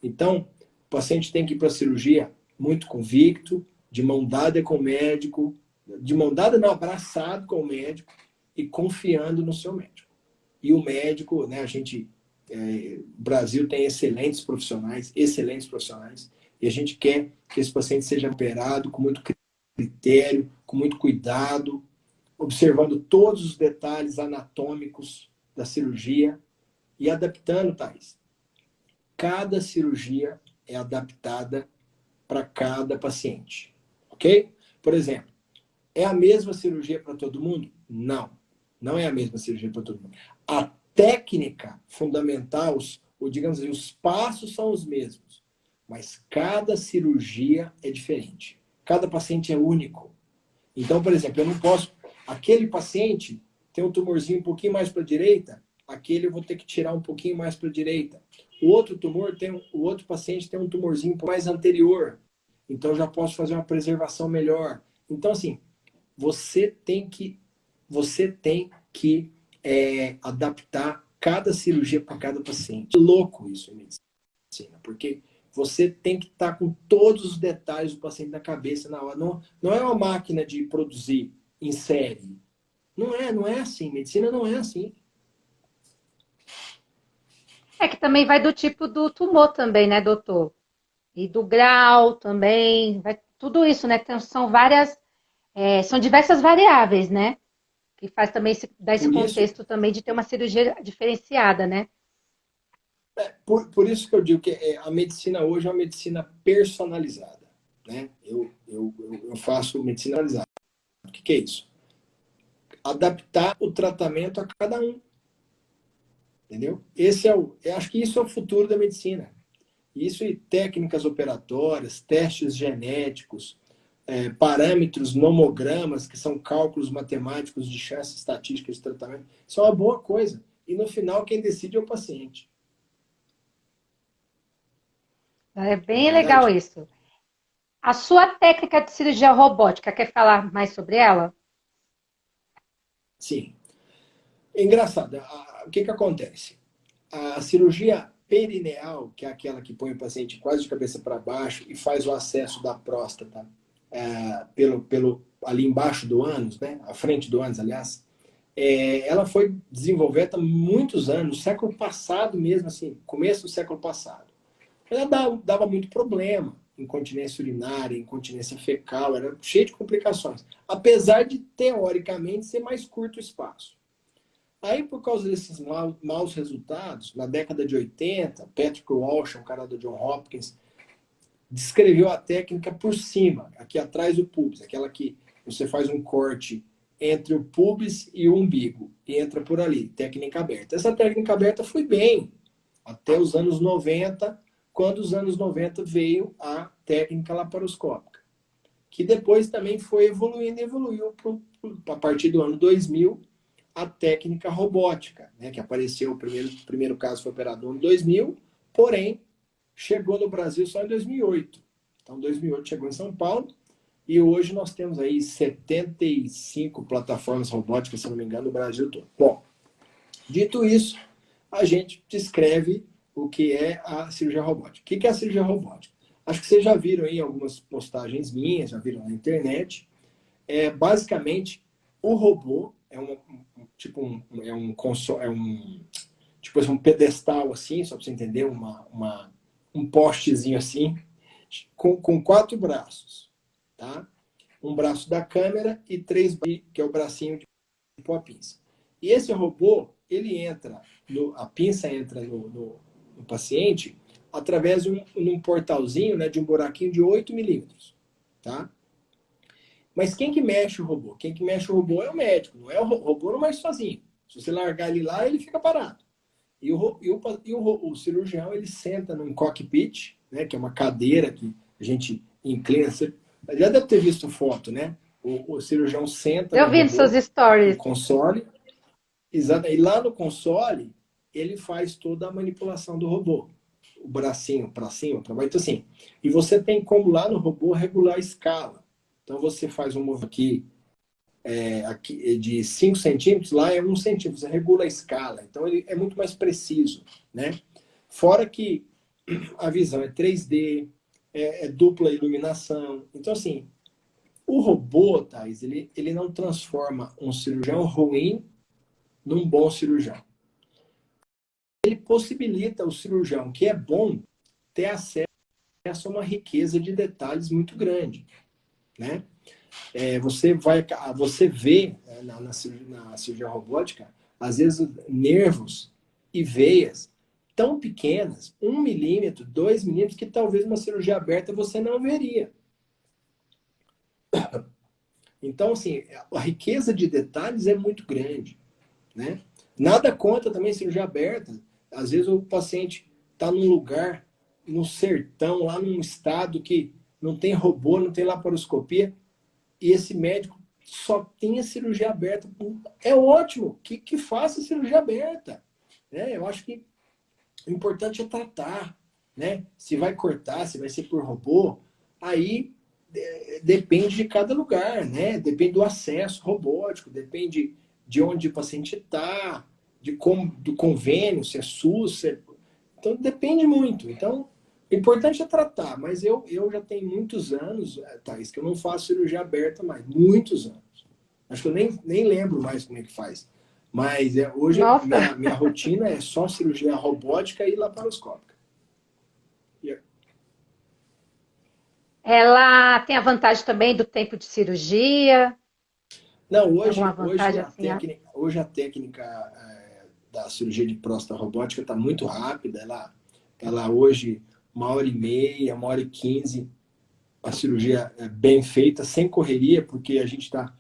Então, o paciente tem que ir para a cirurgia muito convicto, de mão dada com o médico, de mão dada não, abraçado com o médico e confiando no seu médico. E o médico, né, o Brasil tem excelentes profissionais, e a gente quer que esse paciente seja operado com muito critério, com muito cuidado, observando todos os detalhes anatômicos da cirurgia e adaptando, Thais. Cada cirurgia é adaptada para cada paciente, ok? Por exemplo, é a mesma cirurgia para todo mundo? Não, não é a mesma cirurgia para todo mundo. A técnica fundamental, ou digamos assim, os passos são os mesmos, mas cada cirurgia é diferente. Cada paciente é único. Então, por exemplo, eu não posso... Aquele paciente tem um tumorzinho um pouquinho mais para a direita, aquele eu vou ter que tirar um pouquinho mais para a direita. O outro paciente tem um tumorzinho mais anterior, então já posso fazer uma preservação melhor. Então, assim, você tem que adaptar cada cirurgia para cada paciente. É louco isso em medicina, porque você tem que estar com todos os detalhes do paciente na cabeça na hora. Não é uma máquina de produzir em série. Não é assim. Medicina não é assim. É que também vai do tipo do tumor também, né, doutor? E do grau também, tudo isso, né? Então, são diversas variáveis, né? Que faz também dar esse contexto também de ter uma cirurgia diferenciada, né? Por isso que eu digo que a medicina hoje é uma medicina personalizada. Né? Eu faço medicina personalizada. O que é isso? Adaptar o tratamento a cada um. Entendeu? Acho que isso é o futuro da medicina. Isso e técnicas operatórias, testes genéticos, parâmetros, nomogramas, que são cálculos matemáticos de chance estatística de tratamento, isso é uma boa coisa. E no final, quem decide é o paciente. É bem legal isso. A sua técnica de cirurgia robótica, quer falar mais sobre ela? Sim. Engraçado, o que acontece? A cirurgia perineal, que é aquela que põe o paciente quase de cabeça para baixo e faz o acesso da próstata ali embaixo do ânus, né? À frente do ânus, aliás, ela foi desenvolvida há muitos anos, no século passado mesmo, assim, começo do século passado. Ela dava muito problema, incontinência urinária, incontinência fecal, era cheio de complicações, apesar de, teoricamente, ser mais curto o espaço. Aí, por causa desses maus resultados, na década de 80, Patrick Walsh, um cara do John Hopkins, descreveu a técnica por cima, aqui atrás do pubis, aquela que você faz um corte entre o pubis e o umbigo. E entra por ali, técnica aberta. Essa técnica aberta foi bem até os anos 90, quando os anos 90 veio a técnica laparoscópica, que depois também foi evoluindo e evoluiu a partir do ano 2000, a técnica robótica, né, que apareceu, o primeiro caso foi operado no ano 2000, porém, chegou no Brasil só em 2008. Então, em 2008 chegou em São Paulo, e hoje nós temos aí 75 plataformas robóticas, se não me engano, no Brasil todo. Bom, dito isso, a gente descreve o que é a cirurgia robótica. O que é a cirurgia robótica? Acho que vocês já viram aí algumas postagens minhas, já viram na internet. Basicamente, o robô é um pedestal assim, só para você entender, um postezinho assim, com 4 braços, tá? Um braço da câmera e 3, que é o bracinho de pôr a pinça. E esse robô, ele entra, a pinça entra no paciente através de um portalzinho, né, de um buraquinho de 8 milímetros, tá? Mas quem que mexe o robô? Quem que mexe o robô é o médico, não é o robô, não mexe sozinho. Se você largar ele lá, ele fica parado. E o cirurgião, ele senta num cockpit, né, que é uma cadeira que a gente inclina. Você já deve ter visto foto, né? O cirurgião senta Eu vi nos seus no stories. console. Exato. E lá no console, ele faz toda a manipulação do robô. O bracinho para cima, para baixo. Então, assim, e você tem como lá no robô regular a escala. Então, você faz um movimento aqui de 5 centímetros, lá é 1 centímetro. Você regula a escala. Então, ele é muito mais preciso, né? Fora que a visão é 3D, é dupla iluminação. Então, assim, o robô, Thais, ele não transforma um cirurgião ruim num bom cirurgião. Ele possibilita o cirurgião que é bom ter acesso a uma riqueza de detalhes muito grande, né? Você vê na cirurgia robótica, às vezes, nervos e veias tão pequenas, 1 milímetro, 2 milímetros, que talvez uma cirurgia aberta você não veria. Então, assim, a riqueza de detalhes é muito grande, né? Nada contra também cirurgia aberta. Às vezes o paciente está num lugar, no sertão, lá num estado que não tem robô, não tem laparoscopia, e esse médico só tem a cirurgia aberta. É ótimo que faça cirurgia aberta, né? Eu acho que o importante é tratar, né? Se vai cortar, se vai ser por robô, aí depende de cada lugar, né? Depende do acesso robótico, depende de onde o paciente está, do convênio, se é SUS, então depende muito. Então, o importante é tratar, mas eu já tenho muitos anos, Thaís, que eu não faço cirurgia aberta mais, muitos anos. Acho que eu nem lembro mais como é que faz. Mas hoje minha rotina é só cirurgia robótica e laparoscópica. Ela tem a vantagem também do tempo de cirurgia? Não, hoje a técnica da cirurgia de próstata robótica está muito rápida. Ela hoje, 1h30, 1h15, a cirurgia é bem feita, sem correria, porque a gente está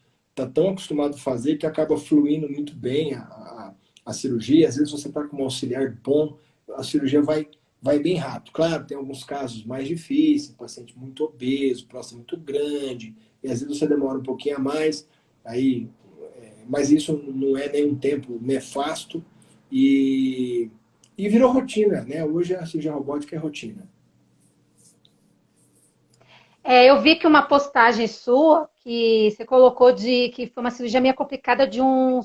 tão acostumado a fazer que acaba fluindo muito bem a cirurgia. Às vezes você está com um auxiliar bom, a cirurgia vai bem rápido. Claro, tem alguns casos mais difíceis, paciente muito obeso, próstata muito grande, e às vezes você demora um pouquinho a mais, mas isso não é nenhum tempo nefasto e virou rotina, né? Hoje a cirurgia robótica é rotina. Eu vi que uma postagem sua que você colocou que foi uma cirurgia meio complicada de um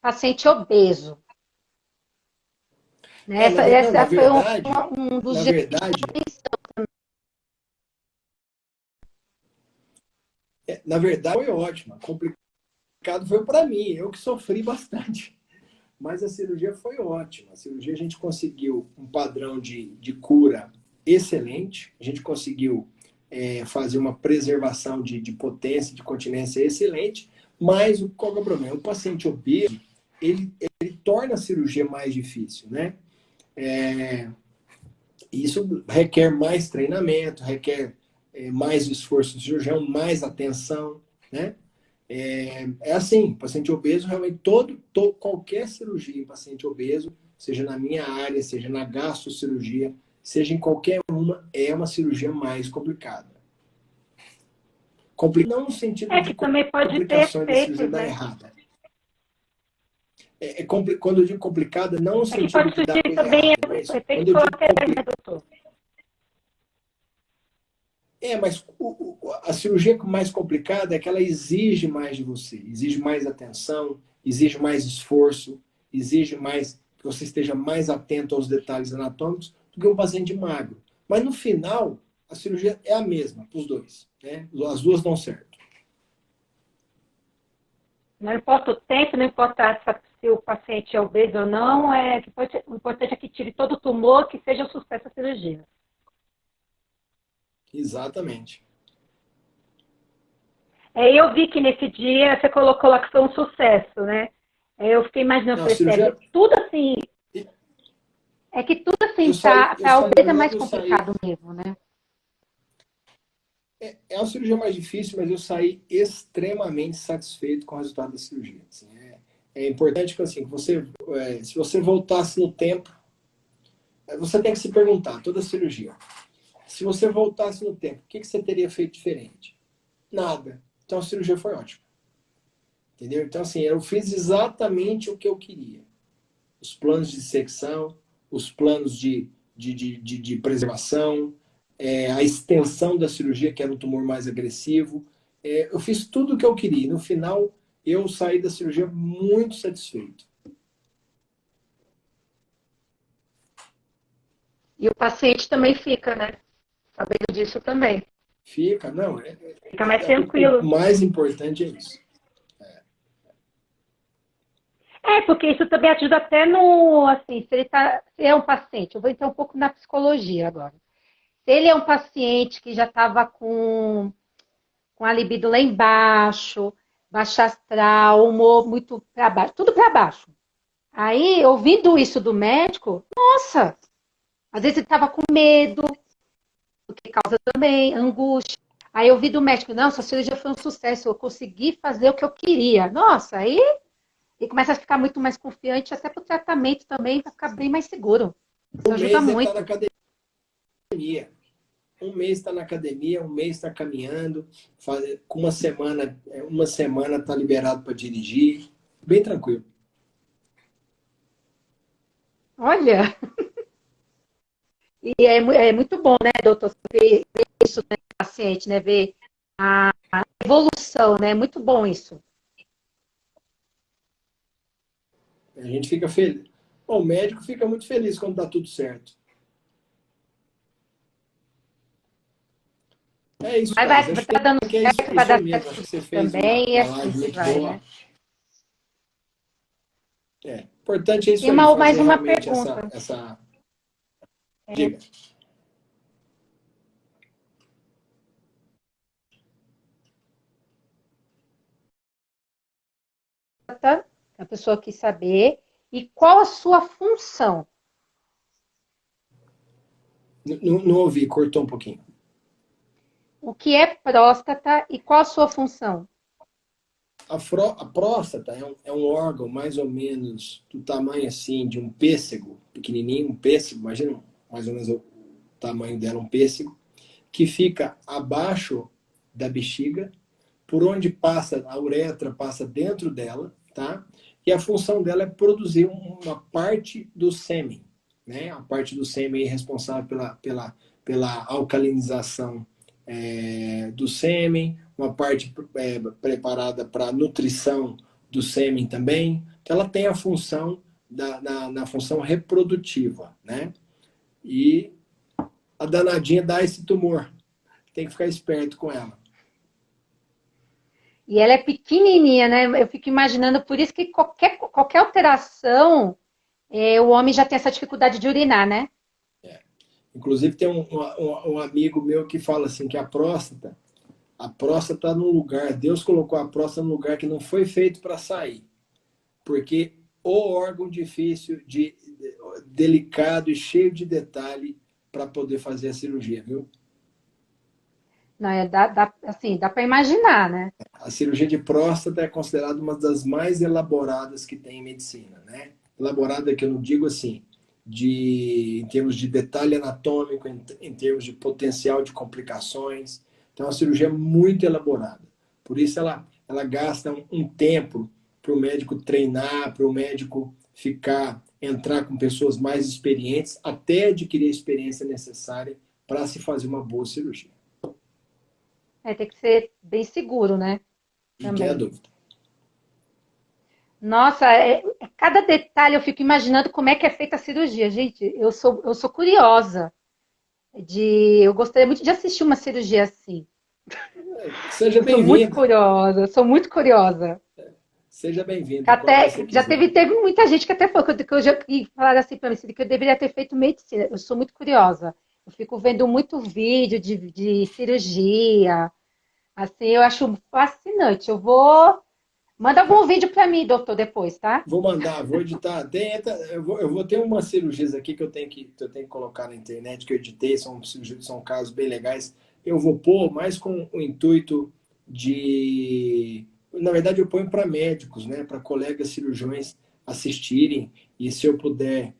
paciente obeso. Né? Essa foi um dos na verdade, foi ótima. Complicado foi para mim, eu que sofri bastante. Mas a cirurgia foi ótima. A cirurgia a gente conseguiu um padrão de cura excelente, a gente conseguiu fazer uma preservação de potência, de continência excelente, mas qual é o problema? O paciente obeso, ele torna a cirurgia mais difícil, né? Isso requer mais treinamento, requer mais esforço do cirurgião, mais atenção, né? É assim, paciente obeso, realmente qualquer cirurgia em paciente obeso, seja na minha área, seja na gastrocirurgia, seja em qualquer uma, é uma cirurgia mais complicada. Não no sentido de que também pode ter complicações da cirurgia efeitos, dar né? errada. Quando eu digo complicada, não no É que sentido pode de dar surgir coisa também errada, não é isso. Quando efeitos eu digo colaterais, né, doutor? mas a cirurgia mais complicada é que ela exige mais de você, exige mais atenção, exige mais esforço, exige mais que você esteja mais atento aos detalhes anatômicos do que um paciente magro. Mas no final, a cirurgia é a mesma para os dois, né? As duas dão certo. Não importa o tempo, não importa se o paciente é obeso ou não, o importante é que tire todo o tumor, que seja um sucesso a cirurgia. Exatamente. Eu vi que nesse dia você colocou lá que foi um sucesso, né? Eu fiquei imaginando, Não, a falei, cirurgia. tudo assim, é que tudo assim, Eu para saí, na obeso é mais verdade, eu saí. complicado mesmo, né? É uma cirurgia mais difícil, mas eu saí extremamente satisfeito com o resultado da cirurgia. Assim, é importante que, assim, que você, se você voltasse no tempo, você tem que se perguntar, toda cirurgia, se você voltasse no tempo, o que você teria feito diferente? Nada. Então a cirurgia foi ótima. Entendeu? Então, assim, eu fiz exatamente o que eu queria. Os planos de secção, os planos de preservação, a extensão da cirurgia, que era um tumor mais agressivo. Eu fiz tudo o que eu queria. No final, eu saí da cirurgia muito satisfeito. E o paciente também fica, né? Sabendo disso também. Fica, não, Fica mais o tranquilo. mais importante é isso. Porque isso também ajuda até no, assim, se é um paciente, eu vou entrar um pouco na psicologia agora. Se ele é um paciente que já estava com a libido lá embaixo, baixa astral, humor muito para baixo, tudo para baixo. Aí, ouvindo isso do médico, nossa, às vezes ele estava com medo, o que causa também angústia. Aí eu ouvi do médico, não, sua cirurgia foi um sucesso, eu consegui fazer o que eu queria. Nossa, aí ele começa a ficar muito mais confiante, até para o tratamento também, para ficar bem mais seguro. Isso Um ajuda mês ele está na muito. academia. Um mês está na academia, um mês está caminhando, com uma semana está liberado para dirigir, bem tranquilo. Olha, e é muito bom, né, doutor, ver isso no paciente, né, ver a evolução, né, é muito bom isso. A gente fica feliz. Bom, o médico fica muito feliz quando dá tudo certo. É isso, Mas Thais. Acho que tá dando é isso, certo, vai isso aí dar mesmo. Acho certo que você fez também, e uma assim live se muito vai, né? boa. Importante é isso Tem aí, mais fazer uma realmente pergunta. Diga. A pessoa quis saber, e qual a sua função? Não ouvi, cortou um pouquinho. O que é próstata e qual a sua função? A próstata é um órgão mais ou menos do tamanho assim de um pêssego, pequenininho, um pêssego, imagina mais ou menos o tamanho dela, um pêssego, que fica abaixo da bexiga, por onde passa a uretra, passa dentro dela, tá? E a função dela é produzir uma parte do sêmen, né? A parte do sêmen é responsável pela alcalinização do sêmen, uma parte preparada para nutrição do sêmen também. Então, ela tem a função na função reprodutiva, né? E a danadinha dá esse tumor. Tem que ficar esperto com ela. E ela é pequenininha, né? Eu fico imaginando, por isso que qualquer alteração, o homem já tem essa dificuldade de urinar, né? Inclusive, tem um amigo meu que fala assim que a próstata está num lugar, Deus colocou a próstata num lugar que não foi feito para sair. Porque o órgão difícil, delicado e cheio de detalhe para poder fazer a cirurgia, viu? Não, assim, dá para imaginar, né? A cirurgia de próstata é considerada uma das mais elaboradas que tem em medicina, né? Elaborada que eu não digo assim, em termos de detalhe anatômico, em termos de potencial de complicações. Então, é uma cirurgia muito elaborada. Por isso, ela gasta um tempo para o médico treinar, para o médico entrar com pessoas mais experientes, até adquirir a experiência necessária para se fazer uma boa cirurgia. Tem que ser bem seguro, né? Não tenha Também. dúvida. Nossa, cada detalhe eu fico imaginando como é que é feita a cirurgia. Gente, eu sou curiosa. Eu gostaria muito de assistir uma cirurgia assim. Seja Eu sou muito bem-vindo. curiosa, eu sou muito curiosa. Seja bem-vindo quando você Até, já quiser. teve muita gente que até falou que eu já que falaram assim para mim, que eu deveria ter feito medicina. Eu sou muito curiosa. Eu fico vendo muito vídeo de cirurgia. Assim, eu acho fascinante. Manda algum vídeo para mim, doutor, depois, tá? Vou mandar, vou editar. Eu vou ter umas cirurgias aqui que eu tenho que colocar na internet, que eu editei, são casos bem legais. Eu vou pôr mais com o intuito de. Na verdade, eu ponho para médicos, né? Para colegas cirurgiões assistirem. E se eu puder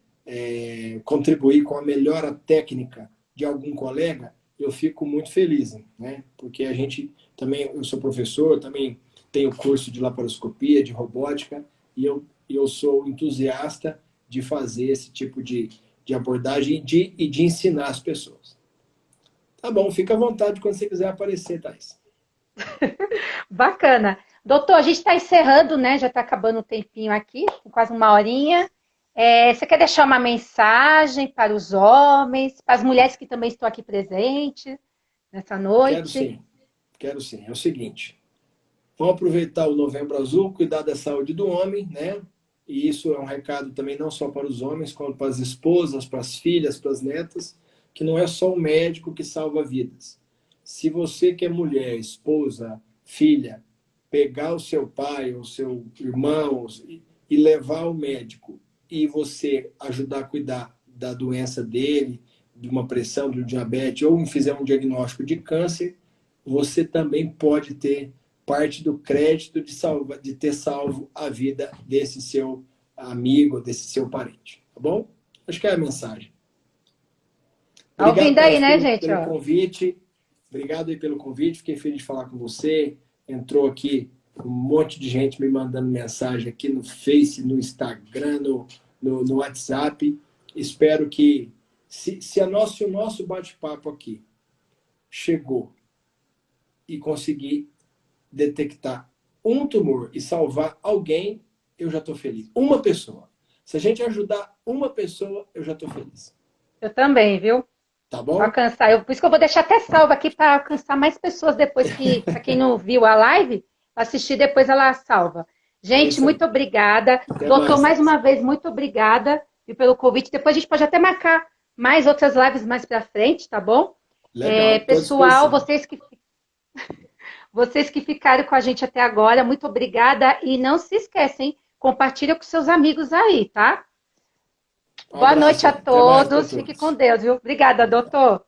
contribuir com a melhora técnica de algum colega, eu fico muito feliz, né? Porque a gente também, eu sou professor, também tenho curso de laparoscopia, de robótica, e eu sou entusiasta de fazer esse tipo de abordagem e de ensinar as pessoas. Tá bom, fica à vontade quando você quiser aparecer, Thais. Bacana. Doutor, a gente está encerrando, né? Já está acabando o tempinho aqui, quase uma horinha. Você quer deixar uma mensagem para os homens, para as mulheres que também estão aqui presentes nessa Quero noite? sim, quero sim. É o seguinte, vamos aproveitar o Novembro Azul, cuidar da saúde do homem, né? E isso é um recado também não só para os homens, como para as esposas, para as filhas, para as netas, que não é só o médico que salva vidas. Se você que é mulher, esposa, filha, pegar o seu pai, o seu irmão e levar ao médico e você ajudar a cuidar da doença dele, de uma pressão, de um diabetes, ou fizer um diagnóstico de câncer, você também pode ter parte do crédito de ter salvo a vida desse seu amigo, desse seu parente. Tá bom? Acho que é a mensagem. Tá Obrigado, ouvindo aí, Thais, né, pelo, gente? pelo Ó, convite. Obrigado aí pelo convite. Fiquei feliz de falar com você. Entrou aqui um monte de gente me mandando mensagem aqui no Face, no Instagram, no WhatsApp. Espero que, se o nosso bate-papo aqui chegou e conseguir detectar um tumor e salvar alguém, eu já estou feliz. Uma pessoa. Se a gente ajudar uma pessoa, eu já estou feliz. eu também, viu? Tá Pra bom? alcançar. Por isso que eu vou deixar até salvo aqui para alcançar mais pessoas depois para quem não viu a live, assistir depois ela salva. É Gente, isso aí. muito obrigada. Até Doutor, mais, mais Thais. uma vez, muito obrigada pelo convite. Depois a gente pode até marcar mais outras lives mais para frente, tá bom? Legal, estou à Pessoal, disposição. vocês que ficaram com a gente até agora, muito obrigada. E não se esquecem, compartilha com seus amigos aí, tá? Um Boa noite abraço. a Até mais para todos. Fique com todos. Deus, viu? Obrigada, doutor.